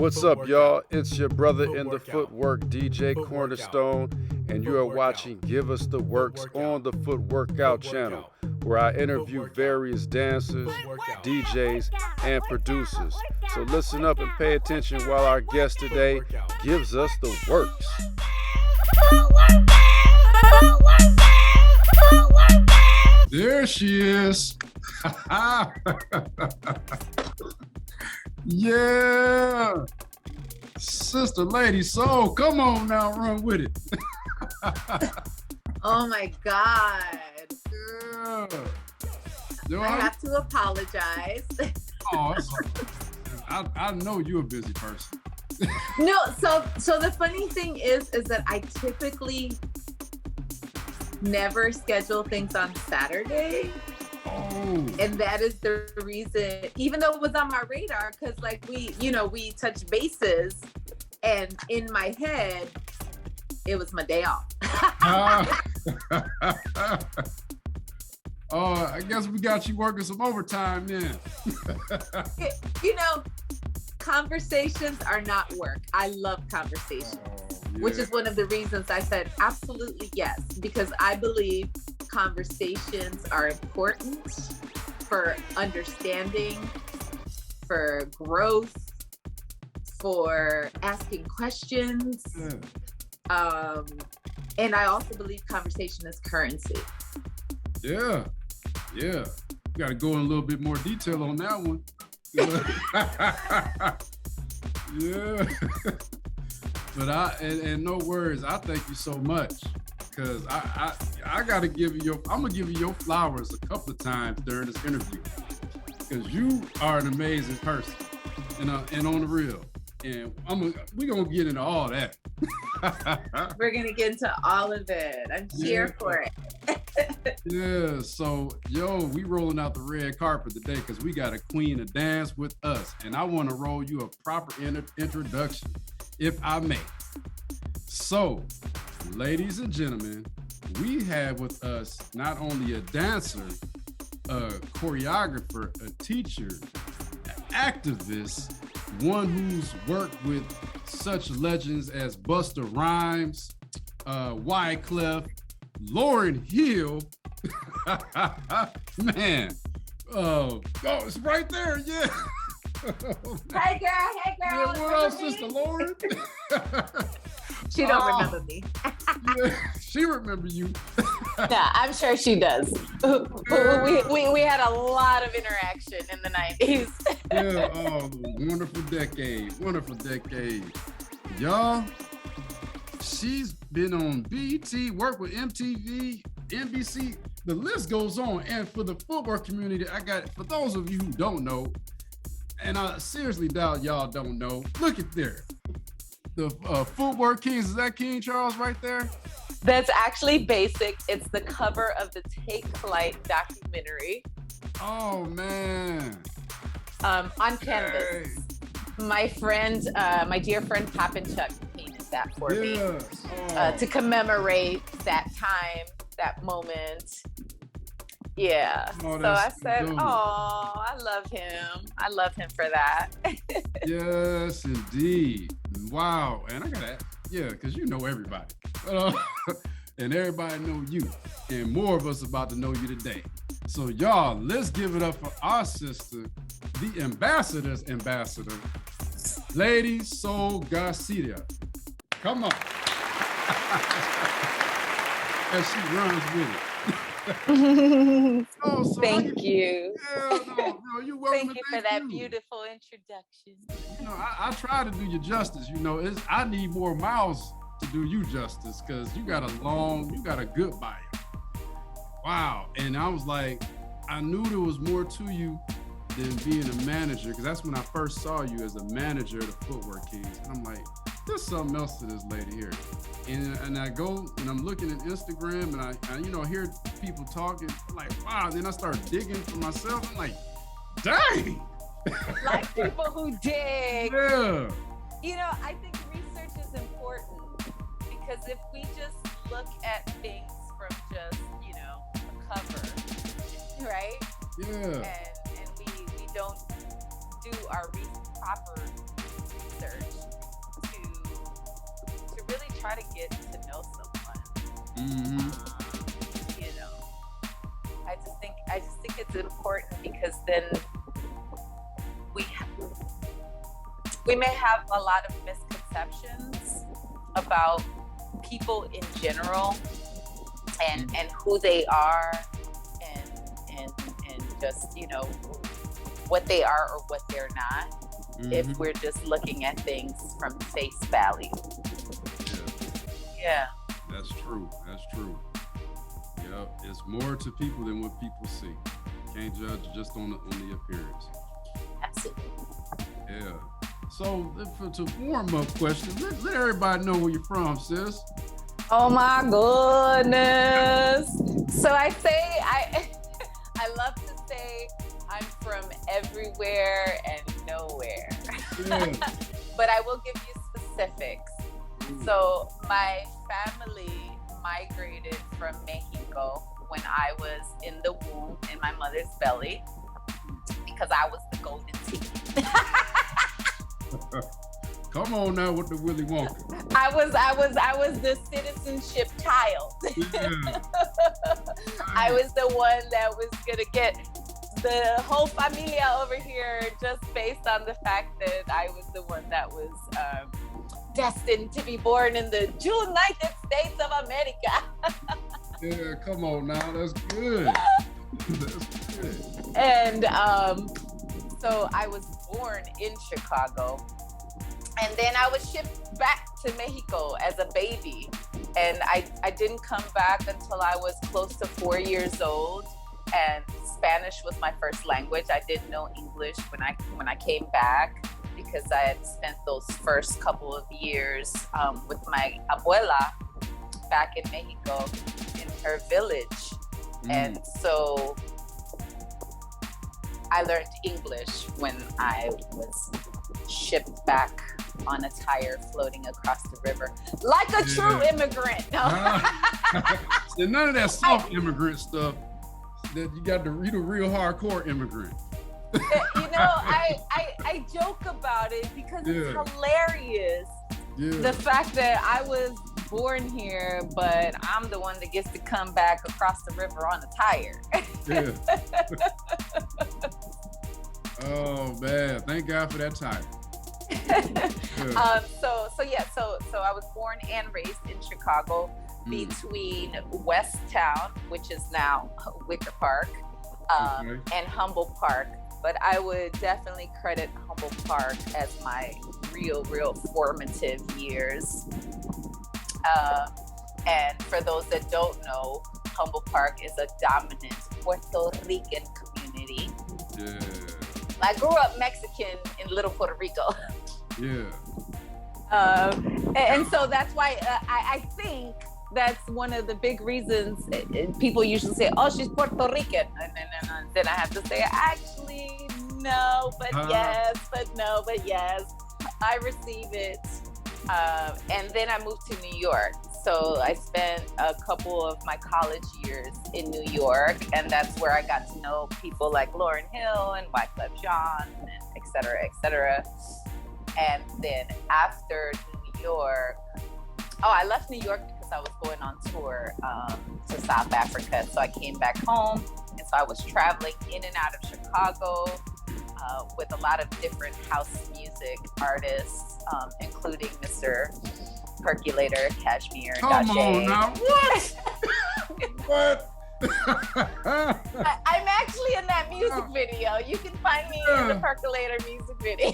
What's up, y'all? It's your brother in the footwork, DJ Cornerstone, and you are watching Give Us the Works on the Foot Workout channel, where I interview various dancers, DJs, and producers. So listen up and pay attention while our guest today gives us the works. There she is. Yeah. Sister Lady Soul, come on now, run with it. Oh my God. Yeah. I have to apologize. Oh, I know you're a busy person. No, so the funny thing is that I typically never schedule things on Saturday. Oh. And that is the reason, even though it was on my radar, because like we touched bases, and in my head, it was my day off. Oh, I guess we got you working some overtime then. Conversations are not work. I love conversations, which is one of the reasons I said absolutely yes, because I believe conversations are important for understanding, for growth, for asking questions. And I also believe conversation is currency. Yeah. You got to go in a little bit more detail on that one. Yeah. But and no worries, I thank you so much, because I gotta give you I'm gonna give you your flowers a couple of times during this interview, because you are an amazing person, and on the real, and we're gonna get into all that. We're gonna get into all of it. I'm here for it. Yeah, so we rolling out the red carpet today because we got a queen of dance with us, and I want to roll you a proper introduction, if I may. So, ladies and gentlemen, we have with us not only a dancer, a choreographer, a teacher, an activist, one who's worked with such legends as Busta Rhymes, Wyclef, Lauryn Hill. Man. Oh, it's right there, yeah. Hey girl. Yeah, what up, Sister Lauren? She don't remember me. Yeah, she remember you. Yeah, I'm sure she does. We had a lot of interaction in the 90s. Yeah, wonderful decade. Y'all, she's been on BET, worked with MTV, NBC, the list goes on. And for the footwork community, for those of you who don't know, and I seriously doubt y'all don't know, look at there. The Footwork Kings, is that King Charles right there? That's actually basic. It's the cover of the Take Flight documentary. Oh, man. On canvas. Hey. My dear friend Poppin' Chuck painted that for me to commemorate that time, that moment. Yeah. So I said, I love him. I love him for that. Yes, indeed. Wow. And I got to, because you know everybody. And everybody know you. And more of us about to know you today. So y'all, let's give it up for our sister, the ambassador's ambassador, Lady Soul Garcia. Come on. And she runs with it. Thank you. You're welcome. Thank you for that beautiful introduction. I try to do you justice. I need more mouths to do you justice, because you got a good bio. Wow. And I was like, I knew there was more to you than being a manager, because that's when I first saw you as a manager of the Footwork Kings. And I'm like, there's something else to this lady here. And I go and I'm looking at Instagram, and I hear people talking. I'm like, wow. And then I start digging for myself. I'm like, dang. Like people who dig. Yeah. I think research is important, because if we just look at things from just, a cover, right? Yeah. And we don't do our proper research, try to get to know someone. You know, I just think it's important because then we may have a lot of misconceptions about people in general and who they are and just, you know, what they are or what they're not, if we're just looking at things from face value. Yeah. That's true. Yep. It's more to people than what people see. Can't judge just on the appearance. Absolutely. Yeah. So to warm up questions, let everybody know where you're from, sis. Oh my goodness. So I love to say I'm from everywhere and nowhere. Yeah. But I will give you specifics. So my family migrated from Mexico when I was in the womb in my mother's belly because I was the golden ticket. Come on now with the Willy Wonka. I was the citizenship child. Yeah. I was the one that was gonna get the whole familia over here just based on the fact that I was the one that was destined to be born in the United States of America. Yeah, come on now, that's good. That's good. And so I was born in Chicago. And then I was shipped back to Mexico as a baby. And I didn't come back until I was close to 4 years old. And Spanish was my first language. I didn't know English when I came back because I had spent those first couple of years with my abuela back in Mexico in her village. And so I learned English when I was shipped back on a tire floating across the river like a true immigrant. No. And none of that soft immigrant stuff. That you got to read a real hardcore immigrant. You know, I joke about it because it's hilarious. Yeah. The fact that I was born here, but I'm the one that gets to come back across the river on a tire. Yeah. Oh man, thank God for that tire. So I was born and raised in Chicago between West Town, which is now Wicker Park, and Humboldt Park. But I would definitely credit Humboldt Park as my real formative years. And for those that don't know, Humboldt Park is a dominant Puerto Rican community. Yeah. I grew up Mexican in Little Puerto Rico. Yeah. And so that's why I think that's one of the big reasons people usually say, oh, she's Puerto Rican. And then I have to say, actually, no, but yes, but no, but yes. I receive it. And then I moved to New York. So I spent a couple of my college years in New York, and that's where I got to know people like Lauryn Hill and Wyclef Jean, and et cetera. And then after New York, I left New York because I was going on tour to South Africa. So I came back home, and so I was traveling in and out of Chicago with a lot of different house music artists, including Mr. Percolator, Cashmere, Come Dache. on now, what? What? I'm actually in that music video. You can find me in the Percolator music video.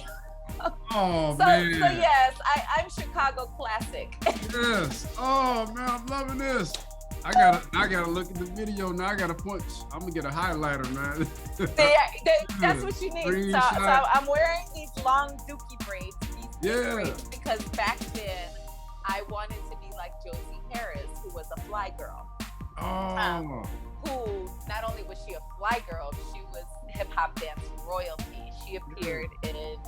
Oh, so man. So yes, I'm Chicago classic. Yes. Oh man, I'm loving this. I gotta look at the video now. I gotta punch. I'm gonna get a highlighter, man. That's what you need. So I'm wearing these long dookie braids. Braids because back then I wanted to be like Josie Harris, who was a fly girl. Oh. Who not only was she a fly girl, she was hip hop dance royalty. She appeared in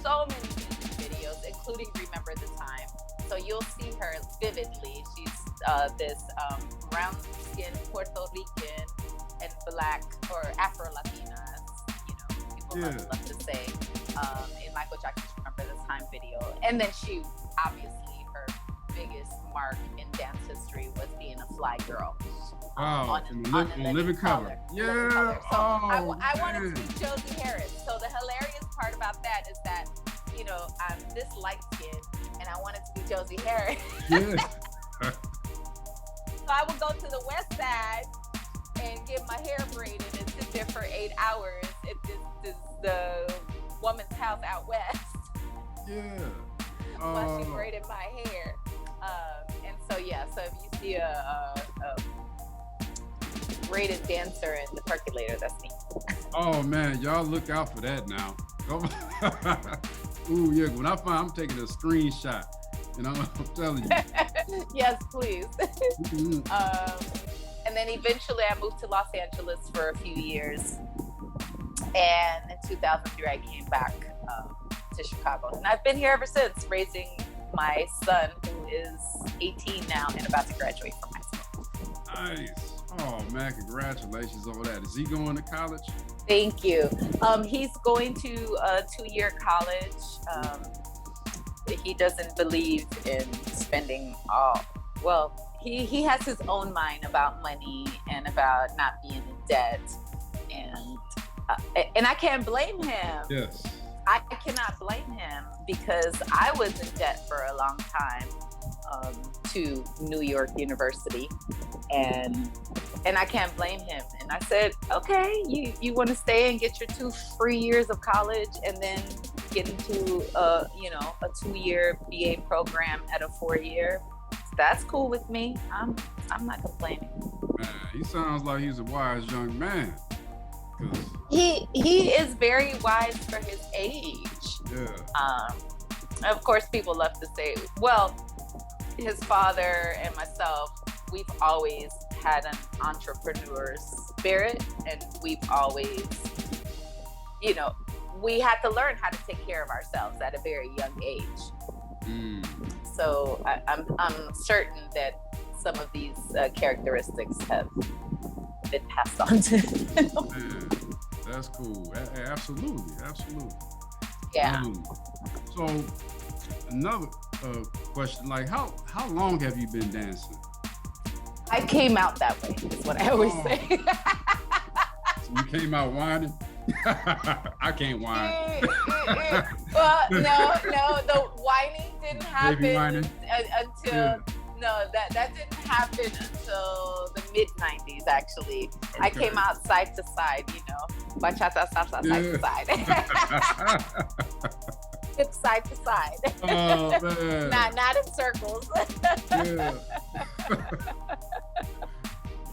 so many music videos, including Remember the Time. So you'll see her vividly. She's this brown-skinned Puerto Rican and Black or Afro-Latinas, people love to say, in Michael Jackson's Remember the Time video. And then she, obviously, her biggest mark in dance history was being a fly girl. On a living color. Yeah. So I wanted to be Josie Harris. So the hilarious part about that is that, you know, I'm this light skinned and I wanted to be Josie Harris. Yeah. So I would go to the West Side and get my hair braided and sit there for 8 hours at this the woman's house out west. Yeah. While she braided my hair. And so yeah, so if you see a braided dancer in the percolator, that's me. Oh man, y'all look out for that now. Ooh yeah, when I find I'm taking a screenshot, and I'm telling you. Yes, please. And then eventually I moved to Los Angeles for a few years. And in 2003, I came back to Chicago. And I've been here ever since, raising my son, who is 18 now and about to graduate from high school. Nice. Oh man, congratulations on that. Is he going to college? Thank you. He's going to a 2-year college. He doesn't believe in spending all, well, he has his own mind about money and about not being in debt. And I can't blame him. Yes. I cannot blame him because I was in debt for a long time to New York University, and I can't blame him. And I said, okay, you want to stay and get your 2 free years of college, and then get into a 2-year BA program at a 4-year. That's cool with me. I'm not complaining. Man, he sounds like he's a wise young man. He is very wise for his age. Yeah. Of course, people love to say, well, his father and myself, we've always had an entrepreneur spirit, and we've always, we had to learn how to take care of ourselves at a very young age. So I'm certain that some of these characteristics have been passed on to him. Man, that's cool. Absolutely. Yeah. So another question, like how long have you been dancing? I came out that way, is what I always say. So you came out whining? I can't whine. Well, no, the whining didn't happen until no, that didn't happen until the mid-90s. Actually, okay. I came out side to side, bachata salsa side to side, hip side to side. Oh man! not in circles. Yeah.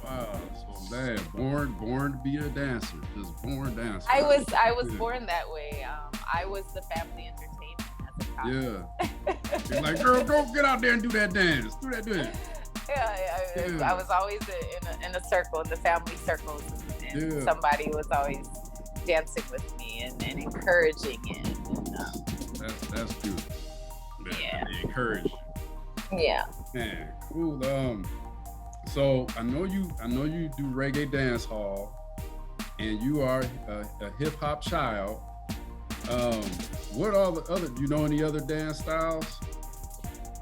Wow. So man, born to be a dancer, just born dancer. I was born that way. I was the family entertainment at the time. Yeah. You're like, girl, go get out there and do that dance. Do that. Yeah. I was always in a circle, in the family circles, and somebody was always dancing with me and encouraging it. And, that's good. Yeah. They encourage. Yeah. Man, cool. So I know you do reggae dance hall, and you are a hip hop child. What are the other? Do you know any other dance styles?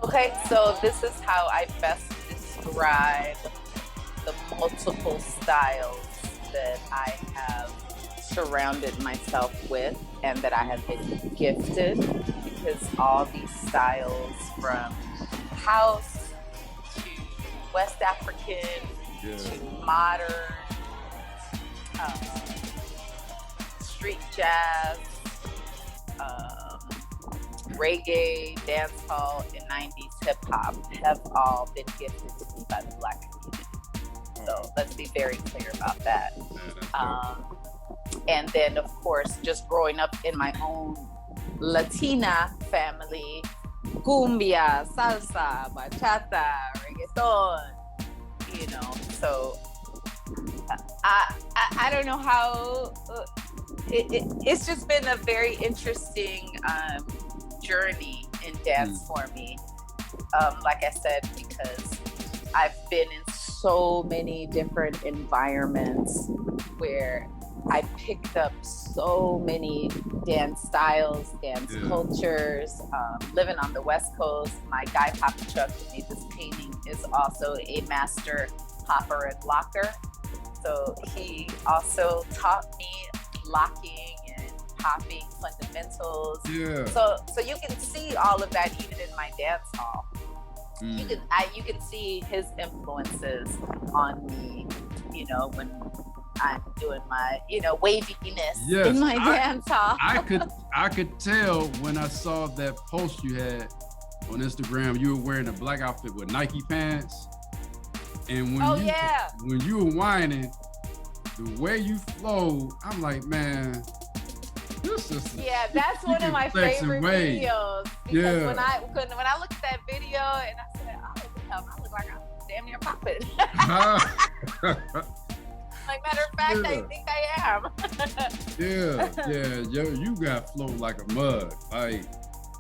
Okay, so this is how I best describe the multiple styles that I have surrounded myself with and that I have been gifted, because all these styles, from house to West African to modern, street jazz, reggae, dancehall, and 90s hip hop, have all been gifted to me by the Black community. So let's be very clear about that. And then, of course, just growing up in my own Latina family, cumbia, salsa, bachata, reggaeton, so I don't know how, it's just been a very interesting journey in dance for me. Like I said, because I've been in so many different environments where I picked up so many dance styles, dance cultures. Living on the West Coast, my guy Papa Chuck who made this painting is also a master hopper and locker. So he also taught me locking and popping fundamentals. Yeah. So you can see all of that even in my dance hall. You can see his influences on me, you know, when I'm doing my, you know, waviness in my dance hall. I could tell when I saw that post you had on Instagram, you were wearing a black outfit with Nike pants. And when you were whining, the way you flowed, I'm like, man, this is that's one of my favorite videos. Because when I looked at that video and I said, oh damn, I look like I'm damn near popping. Like, matter of fact, I think I am. Yo, you got flow like a mug. Like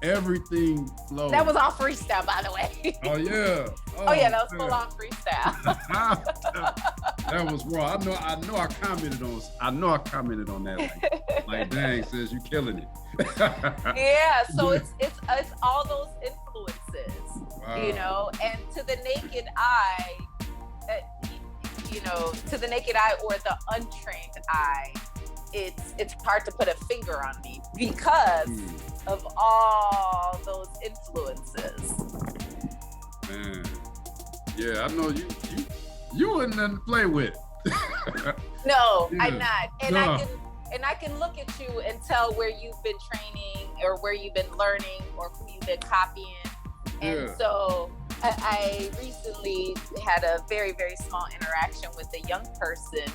everything flowed. That was all freestyle, by the way. Oh yeah. That was full on freestyle. That was raw. I know I commented on that. Like dang, sis, you killing it. So it's all those influences, you know, and to the naked eye, to the naked eye or the untrained eye, it's hard to put a finger on me because of all those influences. Man, yeah, I know you wouldn't nothing to play with. No, I'm not, and I can look at you and tell where you've been training or where you've been learning or who you've been copying, and so. I recently had a very, very small interaction with a young person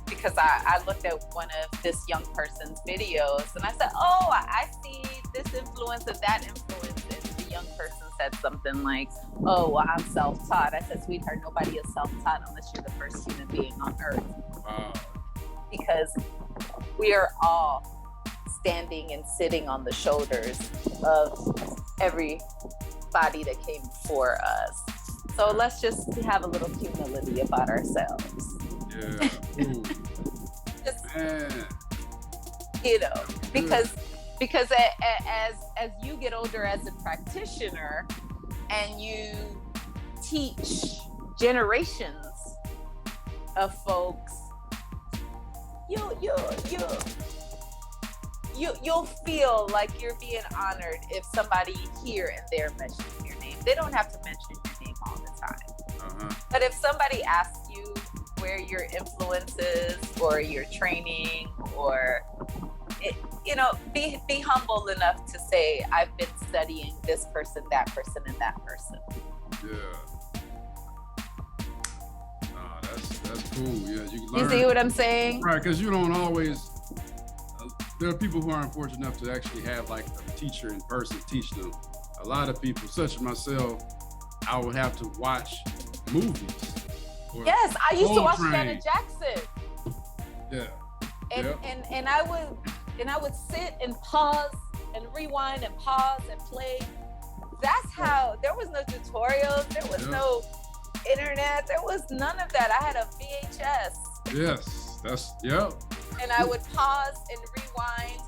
because I looked at one of this young person's videos and I said, oh, I see this influence and that influence. And the young person said something like, oh, well, I'm self-taught. I said, sweetheart, nobody is self-taught unless you're the first human being on earth. Wow. Because we are all standing and sitting on the shoulders of every body that came before us. So let's just have a little humility about ourselves. Yeah. You know, because as you get older as a practitioner and you teach generations of folks, you'll feel like you're being honored if somebody here and there mentions your name. They don't have to mention your name all the time. But if somebody asks you where your influence is or your training or, be humble enough to say, I've been studying this person, that person, and that person. Yeah. Nah, that's cool. Yeah, you learn. You see what I'm saying? Right, because you don't always... There are people who are unfortunate enough to actually have like a teacher in person teach them. A lot of people, such as myself, I would have to watch movies. Yes, I used to watch Janet Jackson. Yeah. And I would sit and pause and rewind and pause and play. That's how. There was no tutorials. There was no internet. There was none of that. I had a VHS. Yes, and I would pause and rewind.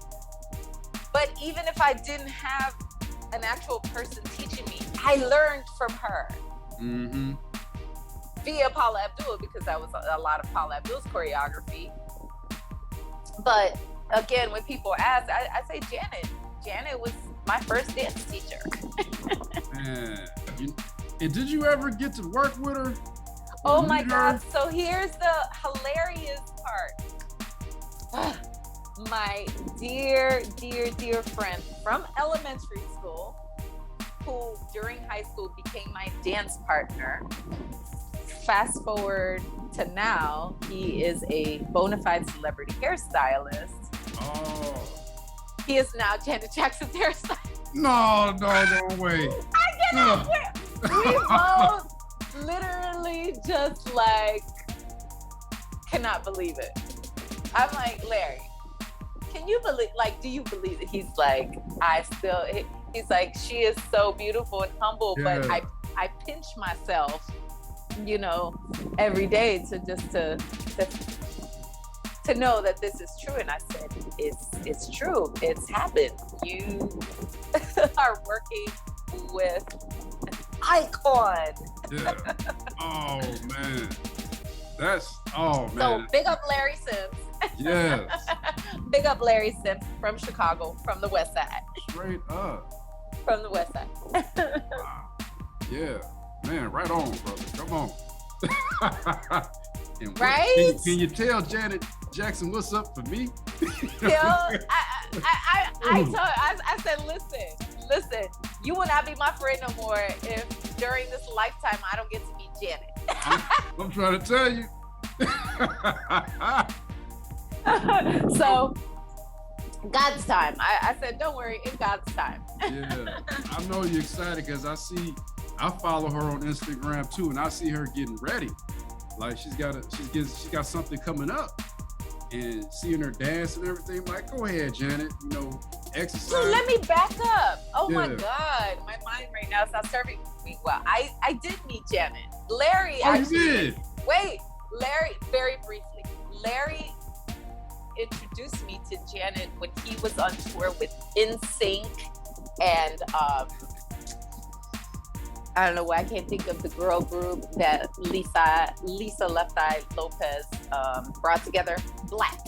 But even if I didn't have an actual person teaching me, I learned from her. Via Paula Abdul, because that was a lot of Paula Abdul's choreography. But again, when people ask, I say Janet. Janet was my first dance teacher. Man, and did you ever get to work with her? Oh my God. So here's the hilarious part. My dear friend from elementary school, who during high school became my dance partner. Fast forward to now, he is a bona fide celebrity hairstylist. Oh. He is now Janet Jackson's hairstylist. No way. I cannot. We both literally just like cannot believe it. I'm like, Larry, can you believe, like, do you believe it? He's like, he's like, she is so beautiful and humble, but I pinch myself, every day to to know that this is true. And I said, it's true. It's happened. You are working with an icon. Yeah. Oh man. Oh man. So big up Larry Sims. Yes. Big up Larry Sims from Chicago, from the West Side. Straight up. From the West Side. Wow. Yeah. Man, right on, brother. Come on. And Right? Can you tell Janet Jackson what's up for me? I said, listen, you will not be my friend no more if during this lifetime I don't get to meet Janet. I'm trying to tell you. So God's time. I said, don't worry, it's God's time. Yeah, I know you're excited because I follow her on Instagram too, and I see her getting ready. Like she got something coming up, and seeing her dance and everything. Like, go ahead, Janet. You know, exercise. So let me back up. Oh my Yeah. God, my mind right now is not serving me well. I did meet Janet. Larry. Oh, you did? Wait, Larry. Very briefly, Larry introduced me to Janet when he was on tour with NSYNC and I don't know why I can't think of the girl group that Lisa Left Eye Lopez brought together. Black.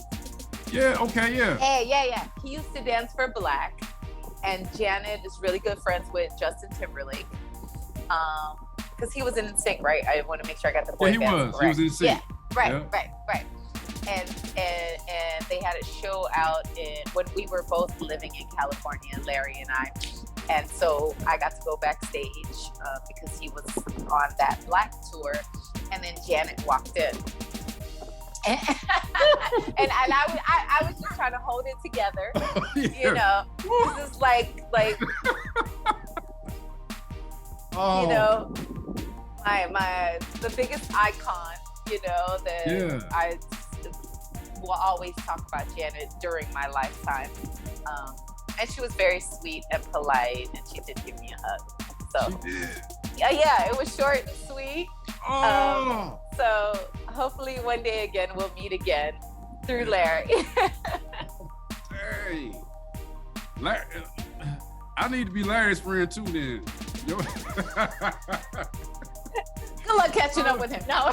Yeah. Okay. Yeah. Yeah. He used to dance for Black, and Janet is really good friends with Justin Timberlake. Because he was in NSYNC, right? I want to make sure I got the boy band correct. He was in sync. Yeah. Right. Yeah. And they had a show out when we were both living in California, Larry and I. And so I got to go backstage because he was on that Black tour. And then Janet walked in. And I was just trying to hold it together. Yeah. You know, this is like Oh. you know, the biggest icon, you know, that I will always talk about Janet during my lifetime. And she was very sweet and polite, and she did give me a hug. So She did. yeah, it was short and sweet. Oh. So hopefully one day again we'll meet again through Larry. Hey. Larry, I need to be Larry's friend too then. Yo. Good luck catching up with him. No.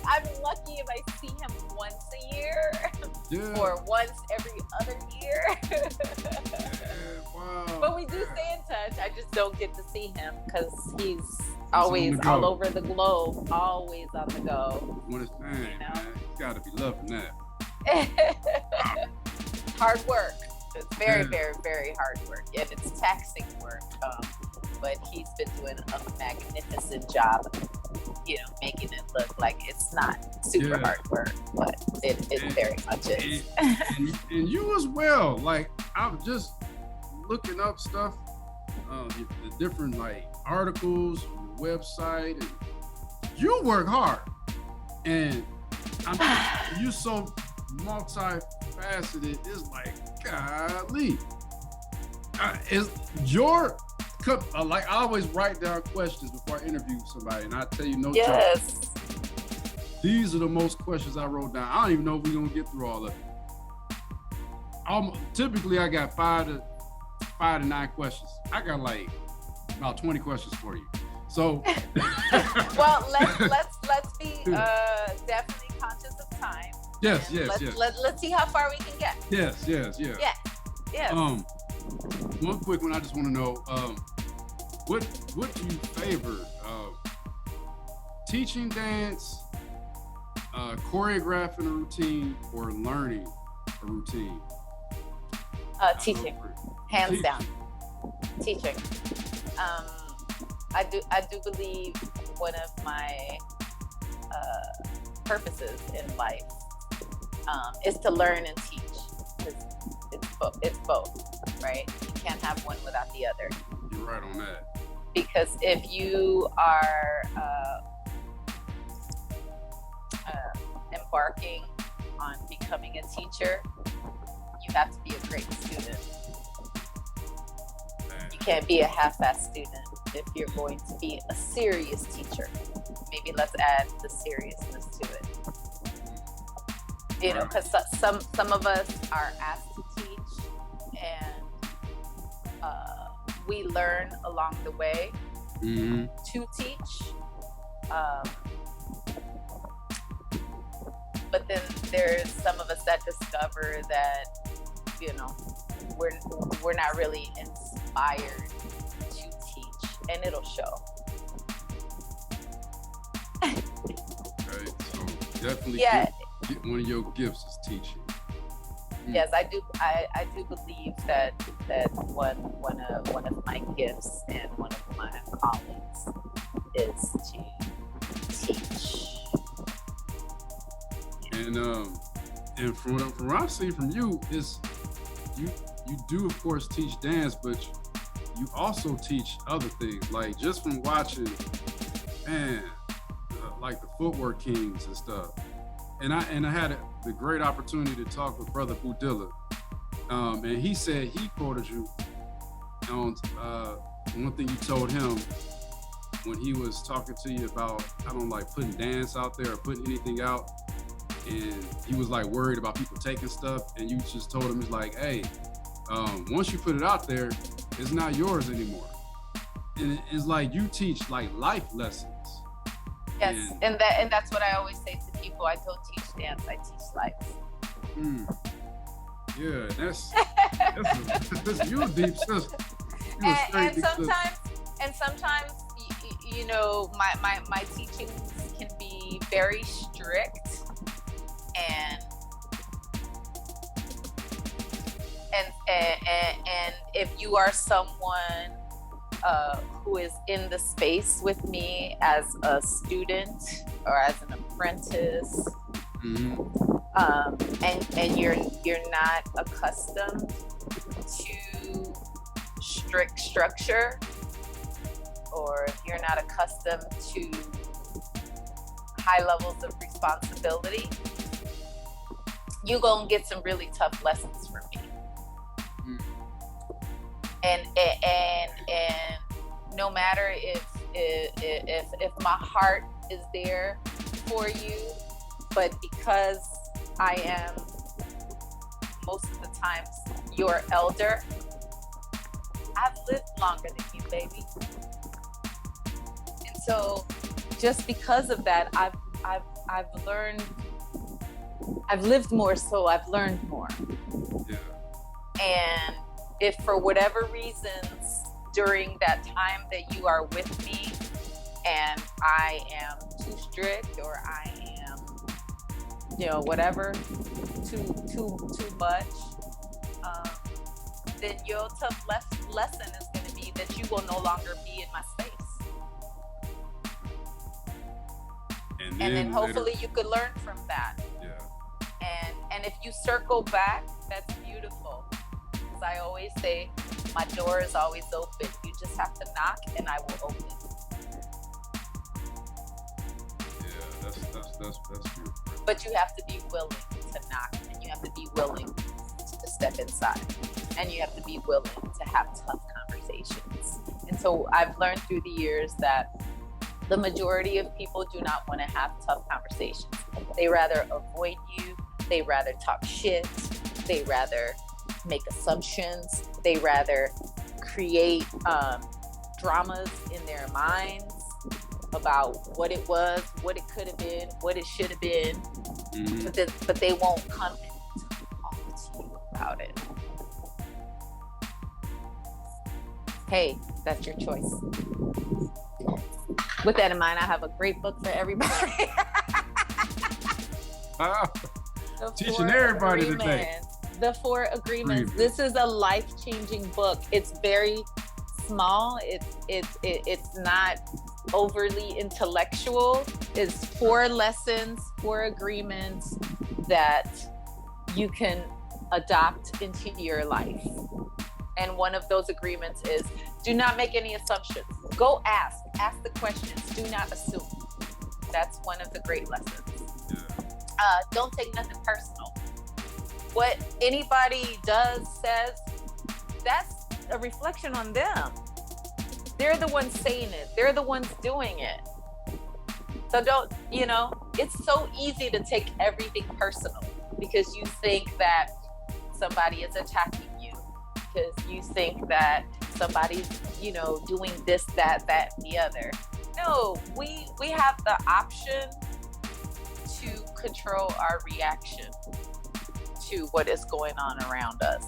I'm lucky if I see him once a year or once every other year. Wow. But we do stay in touch. I just don't get to see him because he's always all over the globe, always on the go. What is man? You gotta be loving that. Hard work. It's very, very, very hard work. And it's taxing work. But he's been doing a magnificent job, you know, making it look like it's not super hard work, but it very much is. And you as well. Like, I'm just looking up stuff, the different like articles on the website, and you work hard. And you're so multifaceted. It's like, golly. Is your like I always write down questions before I interview somebody, and I tell you no joke. These are the most questions I wrote down. I don't even know if we're gonna get through all of it. Typically, I got 5 to 9 questions. I got like about 20 questions for you. So, well, let's be definitely conscious of time. Yes. Let's see how far we can get. Yes. One quick one. I just want to know, what do you favor? Teaching dance, choreographing a routine, or learning a routine? Teaching, hands down. Teaching. I do believe one of my purposes in life is to learn and teach. It's both, right? You can't have one without the other. You're right on that. Because if you are embarking on becoming a teacher, you have to be a great student. You can't be a half-assed student if you're going to be a serious teacher. Maybe let's add the seriousness to it. You know, because some of us are asked to teach, and we learn along the way to teach. But then there's some of us that discover that, you know, we're not really inspired to teach, and it'll show. Okay, so definitely one of your gifts is teaching. Yes, I do. I do believe that one of my gifts and one of my callings is to teach. And from what I see from you is you do of course teach dance, but you also teach other things. Like just from watching, man, like the Footwork Kings and stuff. And I had the great opportunity to talk with Brother Budilla, and he said he quoted you on one thing you told him when he was talking to you about, I don't like putting dance out there or putting anything out, and he was like worried about people taking stuff, and you just told him, it's like, hey, once you put it out there, it's not yours anymore. And it's like you teach like life lessons. Yes, and that's what I always say to people. I don't teach dance, I teach life. Yeah, that's you're a deep sister. And sometimes you know, my teachings can be very strict, and if you are someone who is in the space with me as a student or as an apprentice, and you're not accustomed to strict structure, or if you're not accustomed to high levels of responsibility, you're gonna get some really tough lessons from me. And no matter if my heart is there for you, but because I am most of the times your elder, I've lived longer than you, baby. And so just because of that, I've learned, I've lived more, so I've learned more. Yeah. And if for whatever reasons during that time that you are with me and I am too strict, or I am, you know, whatever, too much, then your tough lesson is going to be that you will no longer be in my space. And then hopefully you could learn from that. Yeah. And if you circle back, that's beautiful. Because I always say, my door is always open. You just have to knock and I will open. Yeah, that's beautiful. But you have to be willing to knock, and you have to be willing to step inside, and you have to be willing to have tough conversations. And so I've learned through the years that the majority of people do not want to have tough conversations. They rather avoid you. They rather talk shit. They rather make assumptions. They rather create dramas in their minds about what it was, what it could have been, what it should have been, but they won't come and talk to you about it. Hey, that's your choice. With that in mind, I have a great book for everybody. Teaching everybody today. The 4 Agreements. This is a life-changing book. It's very small. It's not overly intellectual. It's 4 lessons, 4 agreements that you can adopt into your life. And one of those agreements is, do not make any assumptions. Go ask the questions. Do not assume. That's one of the great lessons. Don't take nothing personal. What anybody does, says, that's a reflection on them. They're the ones saying it. They're the ones doing it. So don't, it's so easy to take everything personal. because you think that somebody is attacking you, because you think that somebody's, you know, doing this, that, and the other. No, we have the option to control our reaction to what is going on around us.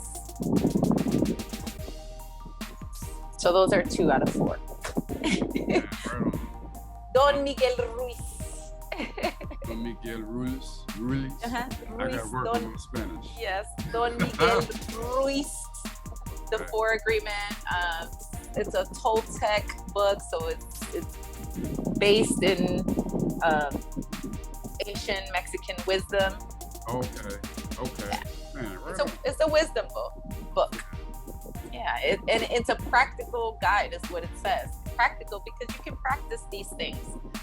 So those are 2 out of 4. Yeah, right on. Don Miguel Ruiz. Don Miguel Ruiz. Ruiz. I got to work on my Spanish. Yes, Don Miguel Ruiz. The 4 Agreement. It's a Toltec book, so it's based in Asian Mexican wisdom. Okay. Yeah. Man, right It's a wisdom book. Yeah, and it's a practical guide, is what it says. Practical because you can practice these things,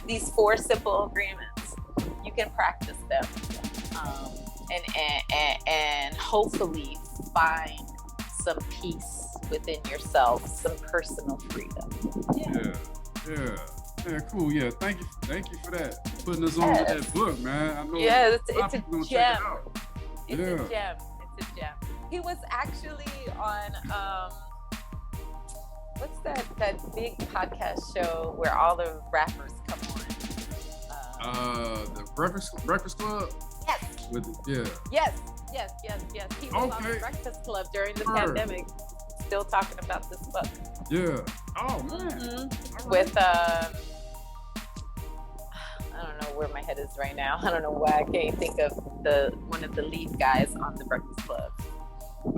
these 4 simple agreements. You can practice them, and hopefully find some peace within yourself, some personal freedom. Yeah, cool. Yeah, thank you for that. Putting us on with that book, man. I know it's a gem. It's a gem. It's a gem. He was actually on what's that big podcast show where all the rappers come on? The Breakfast Club? Yes. Yes. He was on the Breakfast Club during the pandemic, still talking about this book. Yeah. Oh man. Mm-hmm. With I don't know where my head is right now. I don't know why I can't think of one of the lead guys on the Breakfast Club.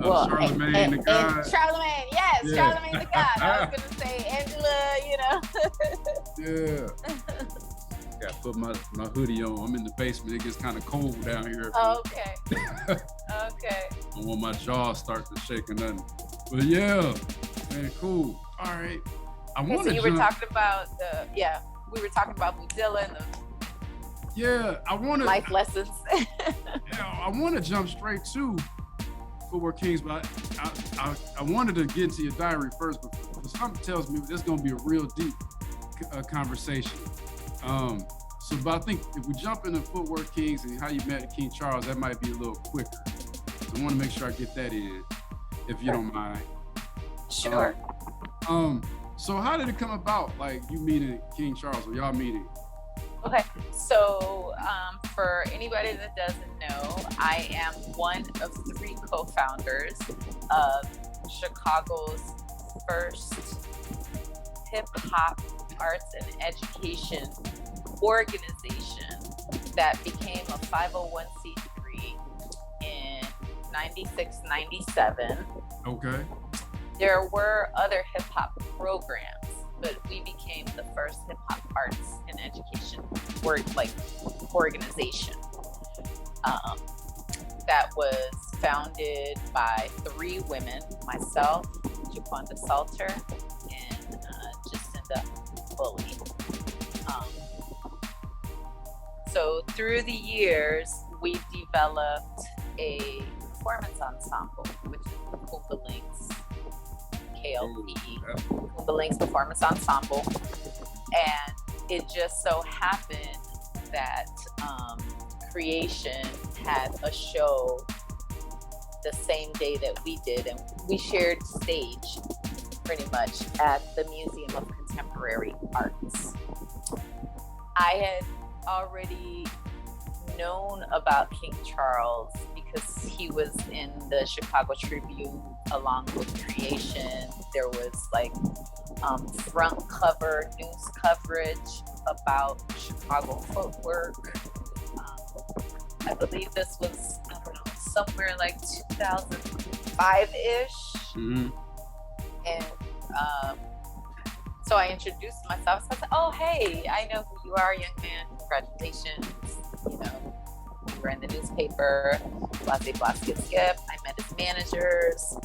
Charlemagne the God. Charlemagne, yes, yeah. Charlemagne the God. I was gonna say Angela, Yeah. Got to put my hoodie on. I'm in the basement. It gets kind of cold down here. Okay. Okay. I don't want my jaw start to shake or nothing. But yeah, man, cool. All right. So you were talking about we were talking about Bootzilla and I want to life lessons. I want to jump straight to Footwork Kings, but I wanted to get into your diary first, but something tells me this is going to be a real deep conversation. But I think if we jump into Footwork Kings and how you met King Charles, that might be a little quicker. So I want to make sure I get that in, if you don't mind. Sure. So how did it come about, like you meeting King Charles or y'all meeting? Okay, so for anybody that doesn't know, I am one of 3 co-founders of Chicago's first hip-hop arts and education organization that became a 501c3 in 96, 97. Okay. There were other hip-hop programs, but we became the first hip-hop arts and education organization that was founded by 3 women, myself, Jaquanda Salter, and Jacinda Bully. So through the years, we developed a performance ensemble, which is the Kuumba Links KLP, Kuumba Links Performance Ensemble. And it just so happened that Creation had a show the same day that we did, and we shared stage pretty much at the Museum of Contemporary Arts. I had already known about King Charles because he was in the Chicago Tribune along with Creation. There was like front cover news coverage about Chicago footwork. I believe this was, I don't know, somewhere like 2005-ish. Mm-hmm. And so I introduced myself. So I said, oh, hey, I know who you are, young man. Congratulations. You know, you were in the newspaper, blase, skip, skip. I met his managers.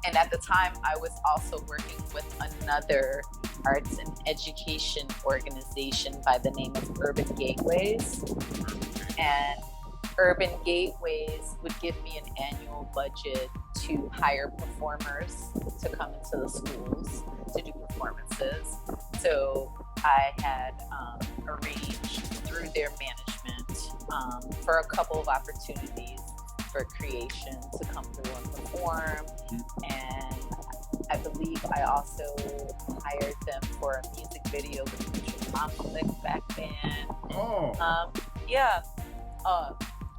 And at the time, I was also working with another arts and education organization by the name of Urban Gateways. And Urban Gateways would give me an annual budget to hire performers to come into the schools to do performances. So I had arranged through their management for a couple of opportunities for creation to come through and perform. And I believe I also hired them for a music video with Crucial Conflict back then.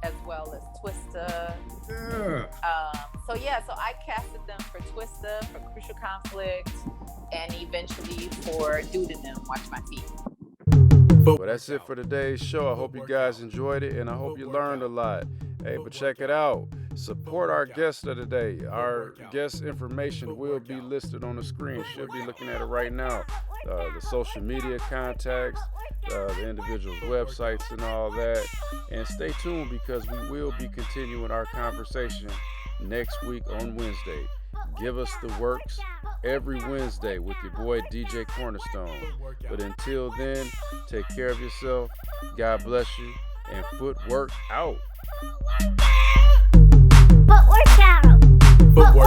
As well as Twista. So I casted them for Twista, for Crucial Conflict, and eventually for Dude and Them, Watch My Feet. Well, that's it for today's show. I hope you guys enjoyed it, and I hope you learned a lot. Hey, but check it out. Support our guest of the day. Our guest information will be listed on the screen. Should be looking at it right now. The social media contacts, the individuals' websites and all that. And stay tuned because we will be continuing our conversation next week on Wednesday. Give us the works every Wednesday with your boy DJ Cornerstone. But until then, take care of yourself. God bless you. And Footwork out. Footwork out. Footwork